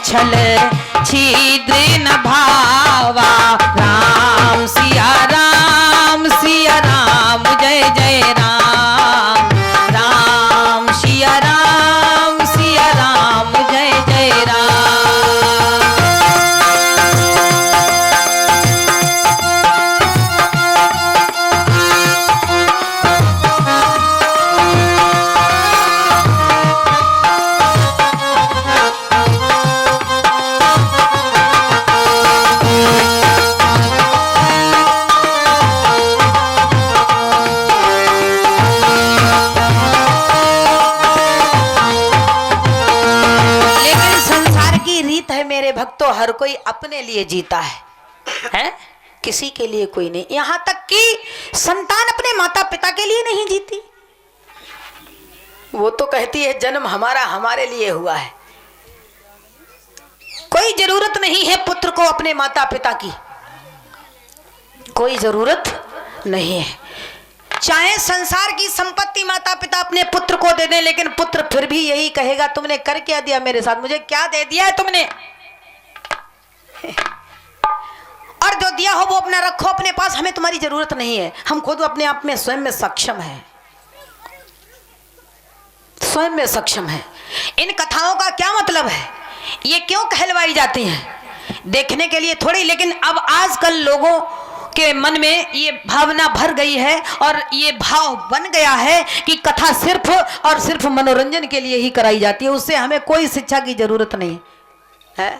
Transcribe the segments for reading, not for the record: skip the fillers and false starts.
छल छिद्र न भावा। राम सिया राम जय जय राम। राम सिया राम जय जय राम। मेरे भक्तों, हर कोई अपने लिए जीता है? किसी के लिए कोई नहीं। यहां तक कि संतान अपने माता पिता के लिए नहीं जीती। वो तो कहती है जन्म हमारा हमारे लिए हुआ है। कोई जरूरत नहीं है पुत्र को अपने माता पिता की, कोई जरूरत नहीं है। चाहे संसार की संपत्ति माता पिता अपने पुत्र को दे दें, लेकिन पुत्र फिर भी यही कहेगा तुमने कर क्या दिया मेरे साथ, मुझे क्या दे दिया है तुमने। और जो दिया हो वो अपना रखो अपने पास, हमें तुम्हारी जरूरत नहीं है। हम खुद अपने आप में स्वयं में सक्षम हैं, स्वयं में सक्षम है। इन कथाओं का क्या मतलब है, ये क्यों कहलवाई जाती हैं? देखने के लिए थोड़ी, लेकिन अब आजकल लोगों के मन में ये भावना भर गई है और ये भाव बन गया है कि कथा सिर्फ और सिर्फ मनोरंजन के लिए ही कराई जाती है, उससे हमें कोई शिक्षा की जरूरत नहीं है।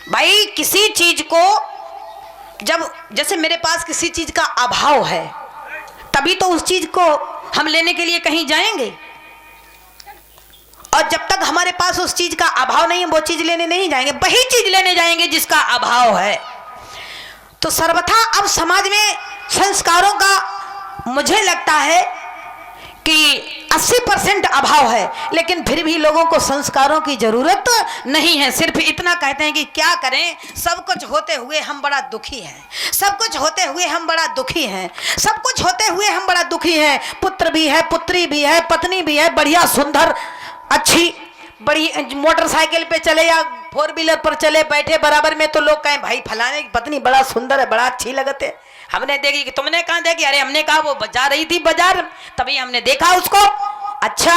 भाई किसी चीज को जब, जैसे मेरे पास किसी चीज का अभाव है, तभी तो उस चीज को हम लेने के लिए कहीं जाएंगे। और जब तक हमारे पास उस चीज का अभाव नहीं है, वो चीज लेने नहीं जाएंगे, वही चीज लेने जाएंगे जिसका अभाव है। तो सर्वथा अब समाज में संस्कारों का मुझे लगता है कि 80% अभाव है, लेकिन फिर भी लोगों को संस्कारों की जरूरत नहीं है। सिर्फ इतना कहते हैं कि क्या करें, सब कुछ होते हुए हम बड़ा दुखी हैं, सब कुछ होते हुए हम बड़ा दुखी हैं, सब कुछ होते हुए हम बड़ा दुखी हैं। पुत्र भी है, पुत्री भी है, पत्नी भी है, बढ़िया सुंदर अच्छी बड़ी मोटरसाइकिल पे चले या 4 व्हीलर पर चले बैठे बराबर में, तो लोग कहें भाई फलाने की पत्नी बड़ा सुंदर है, बड़ा अच्छी लगते। हमने देखी कि तुमने कहाँ देखी? अरे हमने कहा वो जा रही थी बाजार, तभी हमने देखा उसको, अच्छा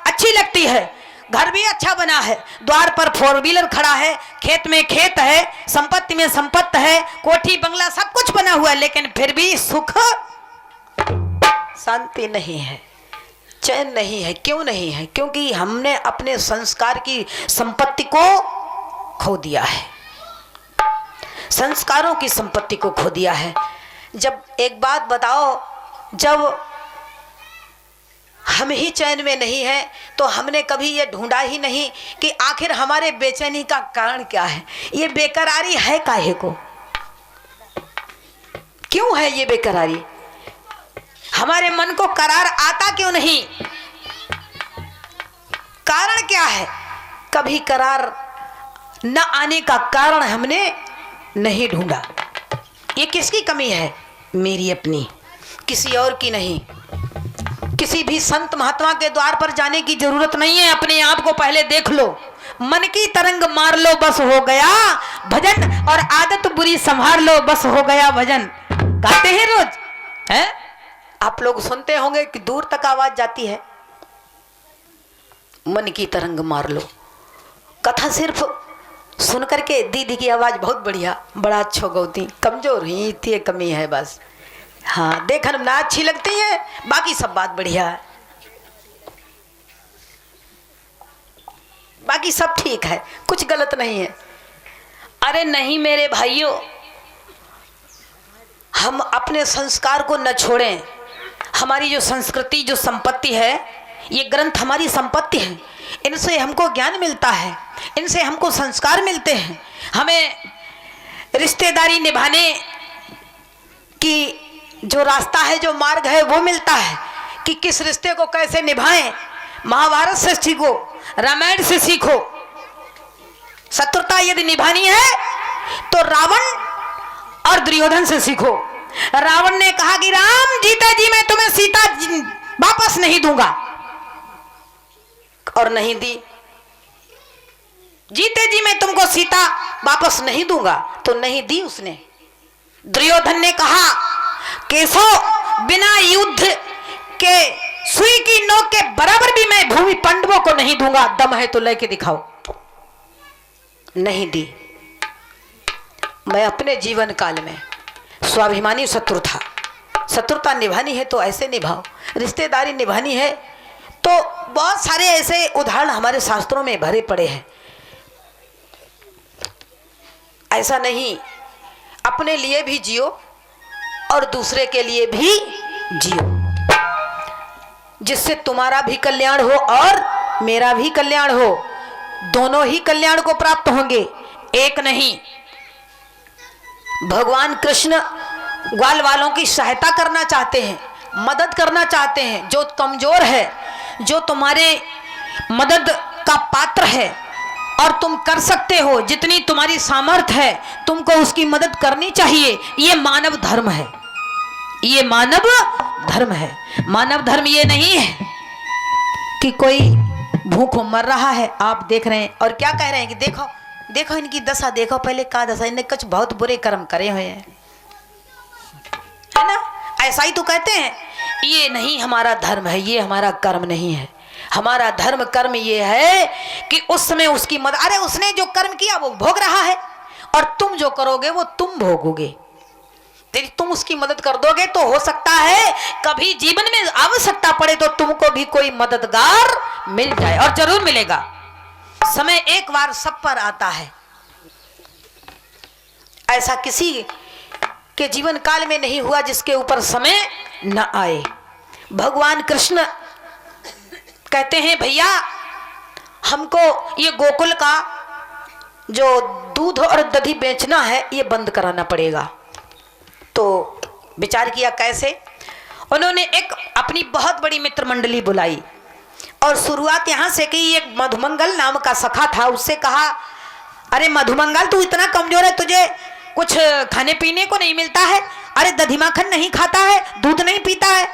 अच्छी लगती है। घर भी अच्छा बना है, द्वार पर 4 व्हीलर खड़ा है, खेत में खेत है, संपत्ति में संपत्ति है, कोठी बंगला सब कुछ बना हुआ है, लेकिन फिर भी सुख शांति नहीं है, चैन नहीं है। क्यों नहीं है? क्योंकि हमने अपने संस्कार की संपत्ति को खो दिया है, संस्कारों की संपत्ति को खो दिया है। जब एक बात बताओ, जब हम ही चैन में नहीं है तो हमने कभी ये ढूंढा ही नहीं कि आखिर हमारे बेचैनी का कारण क्या है, ये बेकरारी है काहे को, क्यों है ये बेकरारी? हमारे मन को करार आता क्यों नहीं? कारण क्या है? कभी करार न आने का कारण हमने नहीं ढूंढा। ये किसकी कमी है? मेरी अपनी, किसी और की नहीं। किसी भी संत महात्मा के द्वार पर जाने की जरूरत नहीं है, अपने आप को पहले देख लो, मन की तरंग मार लो बस हो गया भजन, और आदत बुरी संभाल लो बस हो गया भजन। गाते हैं रोज, है आप लोग सुनते होंगे कि दूर तक आवाज जाती है, मन की तरंग मार लो। कथा सिर्फ सुन करके दीदी की आवाज बहुत बढ़िया, बड़ा अच्छा गौती, कमजोर ही इतनी कमी है बस, हाँ देखन में ना अच्छी लगती है, बाकी सब बात बढ़िया है, बाकी सब ठीक है, कुछ गलत नहीं है। अरे नहीं मेरे भाइयों, हम अपने संस्कार को न छोड़ें। हमारी जो संस्कृति, जो संपत्ति है, ये ग्रंथ हमारी संपत्ति है, इनसे हमको ज्ञान मिलता है, इनसे हमको संस्कार मिलते हैं, हमें रिश्तेदारी निभाने की जो रास्ता है, जो मार्ग है वो मिलता है कि किस रिश्ते को कैसे निभाएं। महाभारत से सीखो, रामायण से सीखो। शत्रुता यदि निभानी है तो रावण और दुर्योधन से सीखो। रावण ने कहा कि राम जीता जी मैं तुम्हें सीता वापस नहीं दूंगा, और नहीं दी। जीते जी मैं तुमको सीता वापस नहीं दूंगा। तो नहीं दी उसने। दुर्योधन ने कहा, केशव बिना युद्ध के सुई की नोक के बराबर भी मैं भूमि पांडवों को नहीं दूंगा, दम है तो लेके दिखाओ। नहीं दी। मैं अपने जीवन काल में स्वाभिमानी शत्रु था। शत्रुता निभानी है तो ऐसे निभाओ, रिश्तेदारी निभानी है तो बहुत सारे ऐसे उदाहरण हमारे शास्त्रों में भरे पड़े हैं। ऐसा नहीं, अपने लिए भी जियो और दूसरे के लिए भी जियो, जिससे तुम्हारा भी कल्याण हो और मेरा भी कल्याण हो। दोनों ही कल्याण को प्राप्त होंगे, एक नहीं। भगवान कृष्ण ग्वाल वालों की सहायता करना चाहते हैं, मदद करना चाहते हैं। जो कमजोर है, जो तुम्हारे मदद का पात्र है और तुम कर सकते हो, जितनी तुम्हारी सामर्थ्य है तुमको उसकी मदद करनी चाहिए। ये मानव धर्म है, ये मानव धर्म है। मानव धर्म ये नहीं है कि कोई भूखों मर रहा है, आप देख रहे हैं और क्या कह रहे हैं कि देखो देखो इनकी दशा, देखो पहले का दशा, इन्हें कुछ बहुत बुरे कर्म करे हुए हैं, है ना। ऐसा ही तो कहते हैं। ये नहीं हमारा धर्म है, ये हमारा कर्म नहीं है। हमारा धर्म कर्म ये है कि उस समय उसकी मदद, अरे उसने जो कर्म किया वो भोग रहा है और तुम जो करोगे वो तुम भोगोगे। तेरी तुम उसकी मदद कर दोगे तो हो सकता है कभी जीवन में आवश्यकता पड़े तो तुमको भी कोई मददगार मिल जाए, और जरूर मिलेगा। समय एक बार सब पर आता है, ऐसा किसी के जीवन काल में नहीं हुआ जिसके ऊपर समय न आए। भगवान कृष्ण कहते हैं, भैया हमको ये गोकुल का जो दूध और दही बेचना है ये बंद कराना पड़ेगा। तो विचार किया कैसे। उन्होंने एक अपनी बहुत बड़ी मित्र मंडली बुलाई और शुरुआत यहाँ से की। एक मधुमंगल नाम का सखा था, उससे कहा, अरे मधुमंगल तू इतना कमजोर है, तुझे कुछ खाने पीने को नहीं मिलता है, अरे दही माखन नहीं खाता है, दूध नहीं पीता है,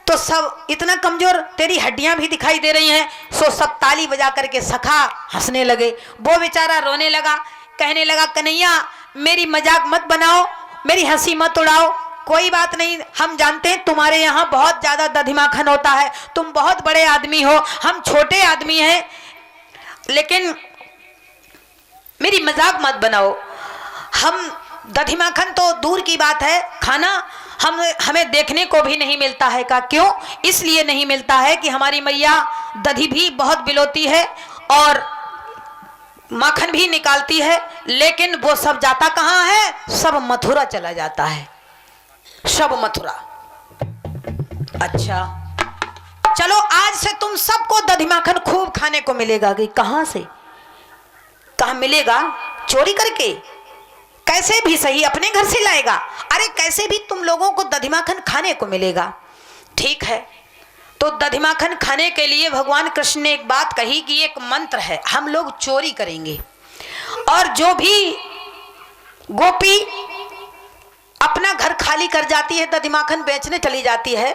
तो सब इतना कमजोर, तेरी हड्डियां भी दिखाई दे रही हैं। सो सब ताली बजा करके सखा हंसने लगे। वो बेचारा रोने लगा, कहने लगा, कन्हैया मेरी मजाक मत बनाओ, मेरी हंसी मत उड़ाओ, कोई बात नहीं, हम जानते हैं तुम्हारे यहाँ बहुत ज्यादा दही माखन होता है, तुम बहुत बड़े आदमी हो, हम छोटे आदमी हैं, लेकिन मेरी मजाक मत बनाओ। हम दही माखन तो दूर की बात है, खाना हमें देखने को भी नहीं मिलता है। का क्यों? इसलिए नहीं मिलता है कि हमारी मैया दही भी बहुत बिलोती है और माखन भी निकालती है, लेकिन वो सब जाता कहाँ है? सब मथुरा चला जाता है, सब मथुरा। अच्छा चलो, आज से तुम सबको दही माखन खूब खाने को मिलेगा। कि कहां से, कहां मिलेगा? चोरी करके, कैसे भी सही अपने घर से लाएगा। अरे कैसे भी तुम लोगों को दही माखन खाने को मिलेगा। ठीक है, तो दही माखन खाने के लिए भगवान कृष्ण ने एक बात कही कि एक मंत्र है, हम लोग चोरी करेंगे और जो भी गोपी अपना घर खाली कर जाती है, दही माखन बेचने चली जाती है,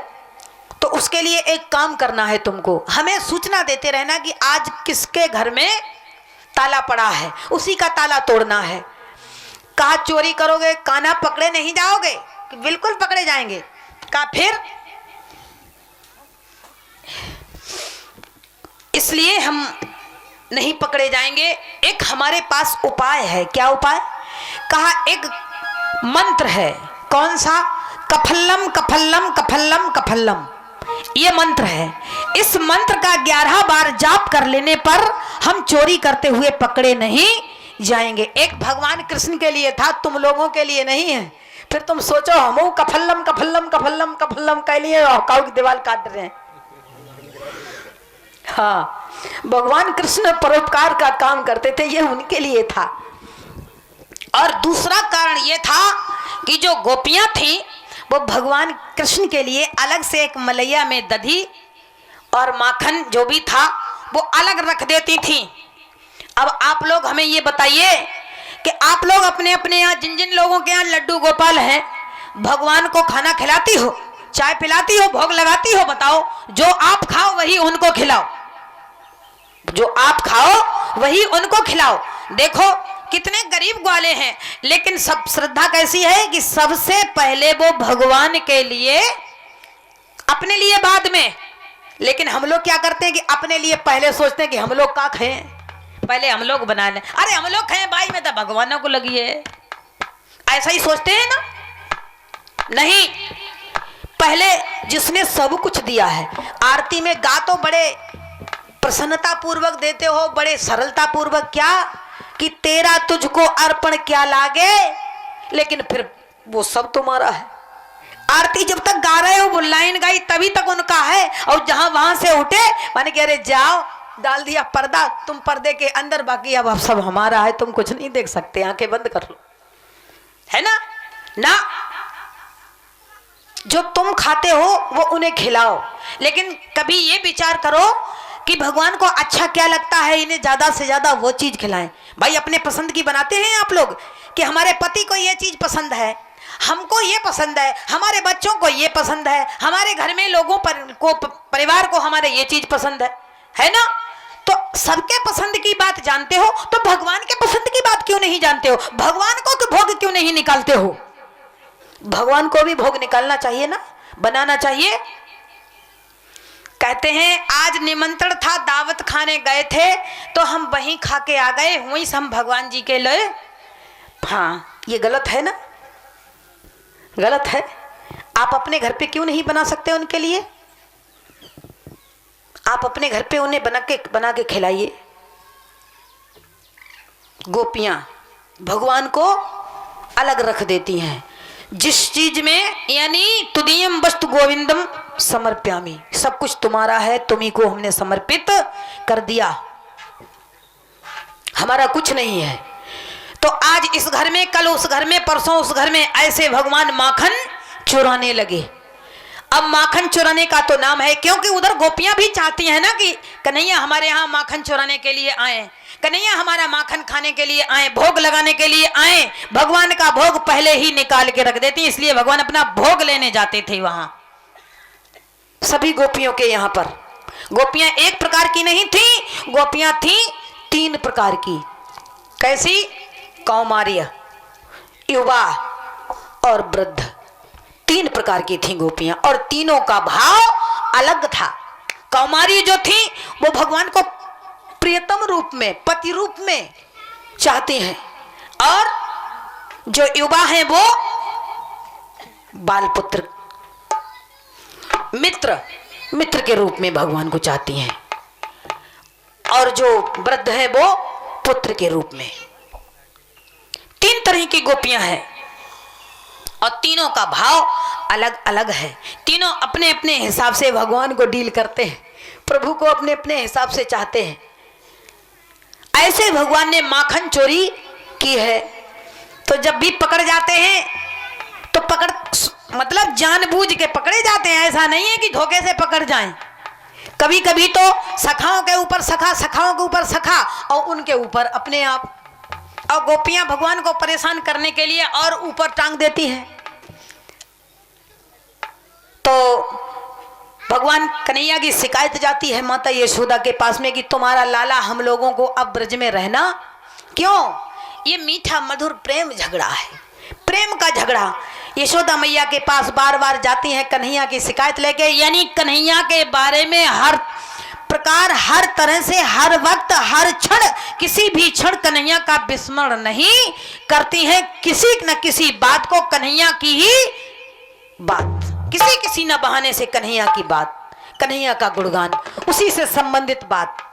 तो उसके लिए एक काम करना है तुमको, हमें सूचना देते रहना कि आज किसके घर में ताला पड़ा है, उसी का ताला तोड़ना है। कहा चोरी करोगे, काना पकड़े नहीं जाओगे? कि बिल्कुल पकड़े जाएंगे। कहा फिर? इसलिए हम नहीं पकड़े जाएंगे, एक हमारे पास उपाय है। क्या उपाय? कहा एक मंत्र है। कौन सा? कफल्लम कफल्लम कफल्लम कफल्लम, ये मंत्र है। इस मंत्र का 11 बार जाप कर लेने पर हम चोरी करते हुए पकड़े नहीं जाएंगे। एक भगवान कृष्ण के लिए था, तुम लोगों के लिए नहीं है। फिर तुम सोचो हम कफल्लम कफल्लम कफल्लम कफल्लम के लिए काऊ की दीवार काट रहे हैं। हाँ, भगवान कृष्ण परोपकार का काम करते थे, ये उनके लिए था। और दूसरा कारण ये था कि जो गोपियां थीं वो भगवान कृष्ण के लिए अलग से एक मलैया में दही और माखन जो भी था वो अलग रख देती थीं। अब आप लोग हमें ये बताइए कि आप लोग अपने अपने यहाँ जिन जिन लोगों के यहाँ लड्डू गोपाल हैं, भगवान को खाना खिलाती हो, चाय पिलाती हो, भोग लगाती हो? बताओ, जो आप खाओ वही उनको खिलाओ, जो आप खाओ वही उनको खिलाओ। देखो कितने गरीब ग्वाले हैं, लेकिन सब श्रद्धा कैसी है कि सबसे पहले वो भगवान के लिए, अपने लिए बाद में। लेकिन हम लोग क्या करते हैं कि अपने लिए पहले सोचते हैं कि हम लोग क्या खाएं, पहले हम लोग बना लें। अरे हम लोग खाएं भाई, में तो भगवानों को लगी है, ऐसा ही सोचते हैं ना। नहीं, पहले जिसने सब कुछ दिया है। आरती में गा तो बड़े प्रसन्नता पूर्वक देते हो, बड़े सरलता पूर्वक, क्या कि तेरा तुझको अर्पण क्या लागे, लेकिन फिर वो सब तुम्हारा है। आरती जब तक गा रहे हो, वो लाइन गाई तभी तक उनका है, और जहां वहां से उठे माने कि अरे जाओ, डाल दिया पर्दा, तुम पर्दे के अंदर, बाकी अब सब हमारा है, तुम कुछ नहीं देख सकते, आंखें बंद कर लो, है ना। ना, जो तुम खाते हो वो उन्हें खिलाओ, लेकिन कभी ये विचार करो कि भगवान को अच्छा क्या लगता है, इन्हें ज्यादा से ज्यादा वो चीज खिलाएं। भाई अपने पसंद की बनाते हैं आप लोग कि हमारे पति को ये चीज पसंद है, हमको ये पसंद है, हमारे बच्चों को ये पसंद है, हमारे घर में लोगों को, परिवार को हमारे ये चीज पसंद है ना। तो सबके पसंद की बात जानते हो, तो भगवान के पसंद की बात क्यों नहीं जानते हो? भगवान को भोग क्यों नहीं निकालते हो? भगवान को भी भोग निकालना चाहिए ना, बनाना चाहिए। कहते हैं आज निमंत्रण था, दावत खाने गए थे, तो हम वहीं खा के आ गए, वहीं से हम भगवान जी के लिए। हाँ, ये गलत है ना, गलत है। आप अपने घर पे क्यों नहीं बना सकते उनके लिए? आप अपने घर पे उन्हें बना के खिलाइए। गोपियां भगवान को अलग रख देती हैं, जिस चीज में, यानी तुदीयम वस्तु गोविंदम समर्प्यामि, सब कुछ तुम्हारा है, तुम्ही को हमने समर्पित कर दिया, हमारा कुछ नहीं है। तो आज इस घर में, कल उस घर में, परसों उस घर में, ऐसे भगवान माखन चुराने लगे। अब माखन चुराने का तो नाम है, क्योंकि उधर गोपियां भी चाहती हैं ना कि कन्हैया हमारे यहाँ माखन चुराने के लिए आए, कन्हैया हमारा माखन खाने के लिए आए, भोग लगाने के लिए आए। भगवान का भोग पहले ही निकाल के रख देती, इसलिए भगवान अपना भोग लेने जाते थे वहां। सभी गोपियों के यहाँ पर गोपियां एक प्रकार की नहीं थी, गोपियां थी 3 प्रकार की। कैसी? कौमार्य, युवा और वृद्ध, 3 प्रकार की थी गोपियां, और तीनों का भाव अलग था। कौमारी जो थी वो भगवान को प्रियतम रूप में, पति रूप में चाहते हैं, और जो युवा हैं वो बालपुत्र, मित्र के रूप में भगवान को चाहती हैं, और जो वृद्ध है वो पुत्र के रूप में। 3 तरह की गोपियां हैं, और तीनों का भाव अलग अलग है। तीनों अपने अपने हिसाब से भगवान को डील करते हैं, प्रभु को अपने अपने हिसाब से चाहते हैं। ऐसे भगवान ने माखन चोरी की है, तो जब भी पकड़ जाते हैं तो मतलब जानबूझ के पकड़े जाते हैं, ऐसा नहीं है कि धोखे से पकड़ जाएं। कभी कभी तो सखाओं के ऊपर सखा, सखाओं के ऊपर सखा, और उनके ऊपर अपने आप। और गोपियां भगवान को परेशान करने के लिए और ऊपर टांग देती हैं। तो भगवान कन्हैया की शिकायत जाती है माता यशोदा के पास में कि तुम्हारा लाला हम लोगों को अब ब्रज में रहना क्यों? ये मीठा मधुर प्रेम झगड़ा है, प्रेम का झगड़ा। यशोदा मैया के पास बार बार जाती हैं कन्हैया की शिकायत लेके, यानी कन्हैया के बारे में हर प्रकार, हर तरह से, हर वक्त, हर क्षण, किसी भी क्षण कन्हैया का विस्मरण नहीं करती हैं। किसी न किसी बात को कन्हैया की ही बात, किसी न बहाने से कन्हैया की बात, कन्हैया का गुणगान, उसी से संबंधित बात।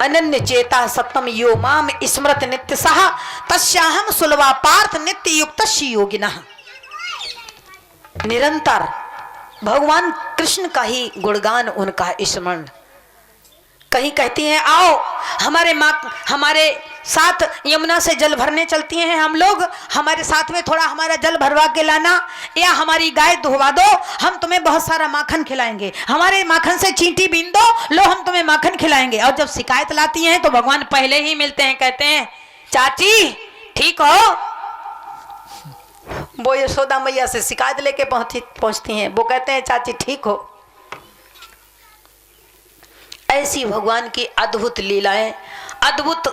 अनन्य चेता सतम यो माम स्मृत नित्य सहा तस्याहम सुलभा पार्थ नित्य युक्त योगिनः। निरंतर भगवान कृष्ण का ही गुणगान, उनका स्मरण। कहीं कहती हैं आओ हमारे साथ यमुना से जल भरने चलती हैं हम लोग, हमारे साथ में थोड़ा हमारा जल भरवा के लाना, या हमारी गाय दुहवा दो, हम तुम्हें बहुत सारा माखन खिलाएंगे, हमारे माखन से चींटी बीन दो, लो हम तुम्हें माखन खिलाएंगे। और जब शिकायत लाती हैं तो भगवान पहले ही मिलते हैं, कहते हैं चाची ठीक हो? वो यशोदा मैया से शिकायत लेके पहुंचती हैं, वो कहते हैं चाची ठीक हो? ऐसी भगवान की अद्भुत लीलाएं, अद्भुत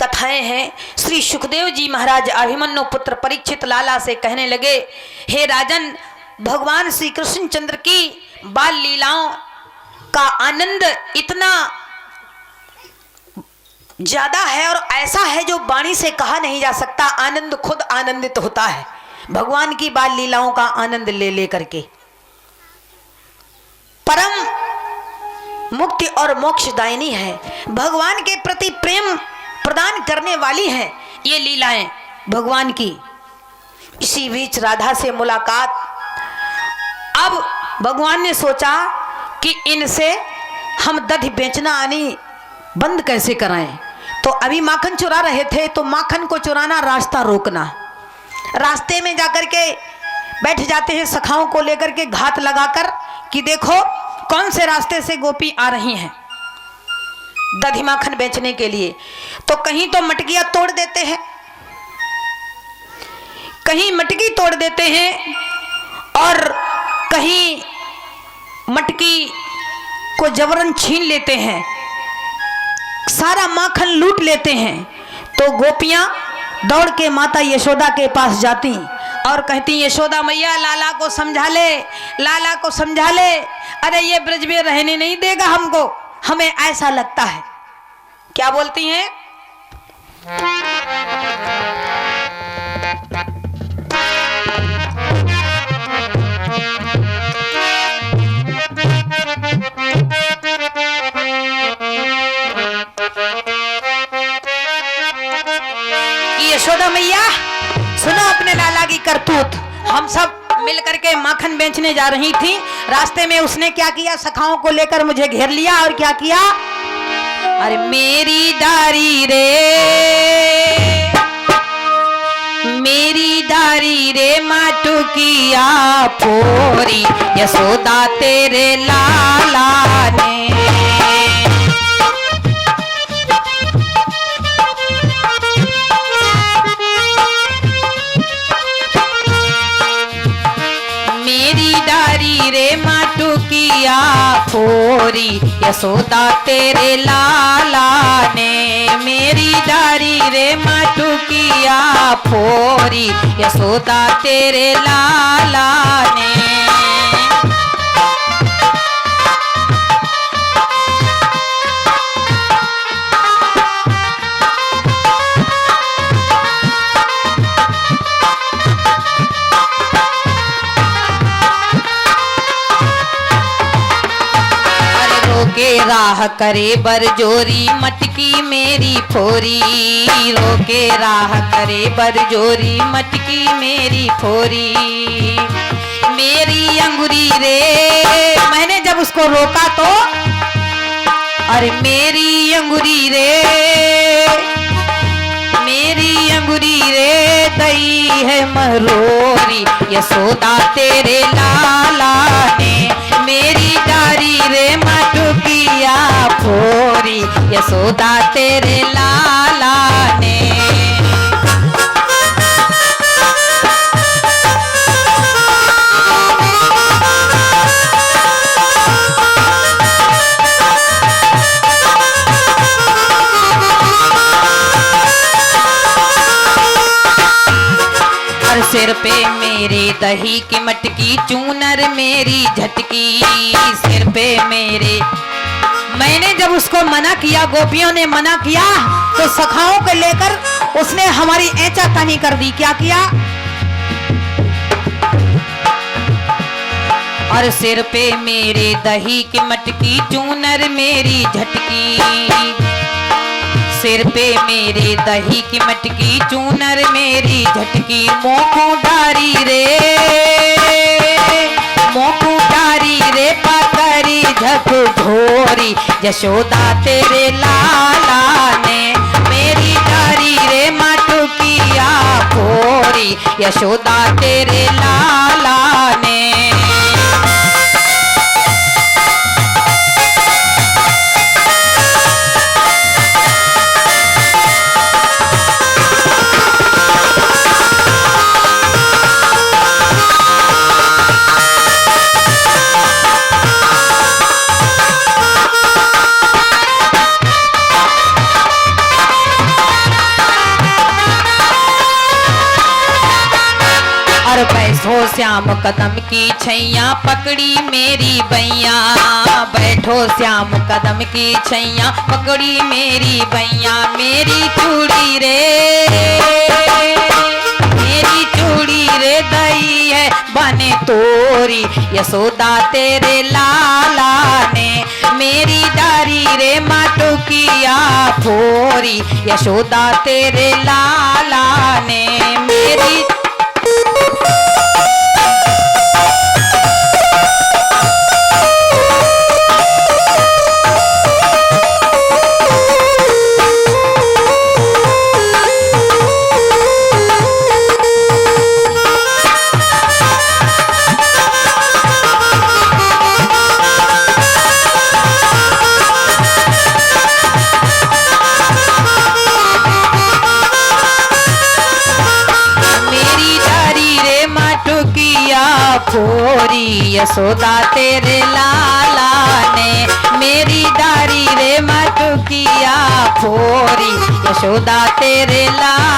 कथाएं हैं। श्री सुखदेव जी महाराज अभिमन्यु पुत्र परीक्षित लाला से कहने लगे, हे राजन, भगवान श्री कृष्ण चंद्र की बाल लीलाओं का आनंद इतना ज्यादा है और ऐसा है जो वाणी से कहा नहीं जा सकता। आनंद खुद आनंदित होता है भगवान की बाल लीलाओं का आनंद ले ले करके। परम मुक्ति और मोक्षदायिनी है, भगवान के प्रति प्रेम प्रदान करने वाली हैं ये लीलाएं भगवान की। इसी बीच राधा से मुलाकात। अब भगवान ने सोचा कि इनसे हम दही बेचना आनी बंद कैसे कराएं। तो अभी माखन चुरा रहे थे, तो माखन को चुराना, रास्ता रोकना। रास्ते में जाकर के बैठ जाते हैं सखाओं को लेकर के घात लगाकर कि देखो कौन से रास्ते से गोपी आ रही हैं दधी माखन बेचने के लिए। तो कहीं तो मटकियां तोड़ देते हैं, कहीं मटकी तोड़ देते हैं और कहीं मटकी को जबरन छीन लेते हैं, सारा माखन लूट लेते हैं। तो गोपियां दौड़ के माता यशोदा के पास जाती और कहती, यशोदा मैया लाला को समझा ले, लाला को समझा ले, अरे ये ब्रज में रहने नहीं देगा हमको, हमें ऐसा लगता है। क्या बोलती हैं? यशोदा मैया सुनो अपने लाला की करतूत। हम सब मिल करके माखन बेचने जा रही थी, रास्ते में उसने क्या किया, सखाओं को लेकर मुझे घेर लिया और क्या किया, अरे मेरी डारी रे, मेरी डारी रे माटू किया पोरी, यशोदा तेरे लाला ने। रे माटू किया फोरी, यशोदा तेरे लाला ने, मेरी डारी रे माटू किया फोरी, यशोदा तेरे लाला ने। रोके राह करे बरजोरी, मटकी मेरी फोरी, रोके राह करे बरजोरी, मटकी मेरी फोरी, मेरी अंगुरी रे। मैंने जब उसको रोका तो अरे मेरी अंगुरी रे, मेरी अंगुरी रे दई है मरोरी, यशोदा तेरे लाला ने, मेरी डारी रे माटू किया फोरी, यशोदा तेरे लाला ने। सिर पे मेरे दही की मटकी, चूनर मेरी झटकी, सिर पे मेरे। मैंने जब उसको मना किया, गोपियों ने मना किया, तो सखाओं को लेकर उसने हमारी ऐचा तानी कर दी। क्या किया? और सिर पे मेरे दही की मटकी, चूनर मेरी झटकी, सिर पे मेरे दही की मटकी, चूनर मेरी झटकी, मोकू डारी रे, मोकू डारी रे पकड़ी झकझोरी, यशोदा तेरे लाला ने, मेरी डारी रे माटू किया फोरी, यशोदा तेरे लाला ने। बैठो श्याम कदम की छैया पकड़ी मेरी बैया, बैठो श्याम कदम की छैया पकड़ी मेरी बैया। मेरी चूड़ी रे दई है बने तोरी, यशोदा तेरे लाला ने। मेरी डारी रे माटुकिया फोरी, यशोदा तेरे लाला ने। मेरी फोरी, यशोदा तेरे लाला ने। मेरी डारी रे मटुकिया फोरी, यशोदा तेरे लाला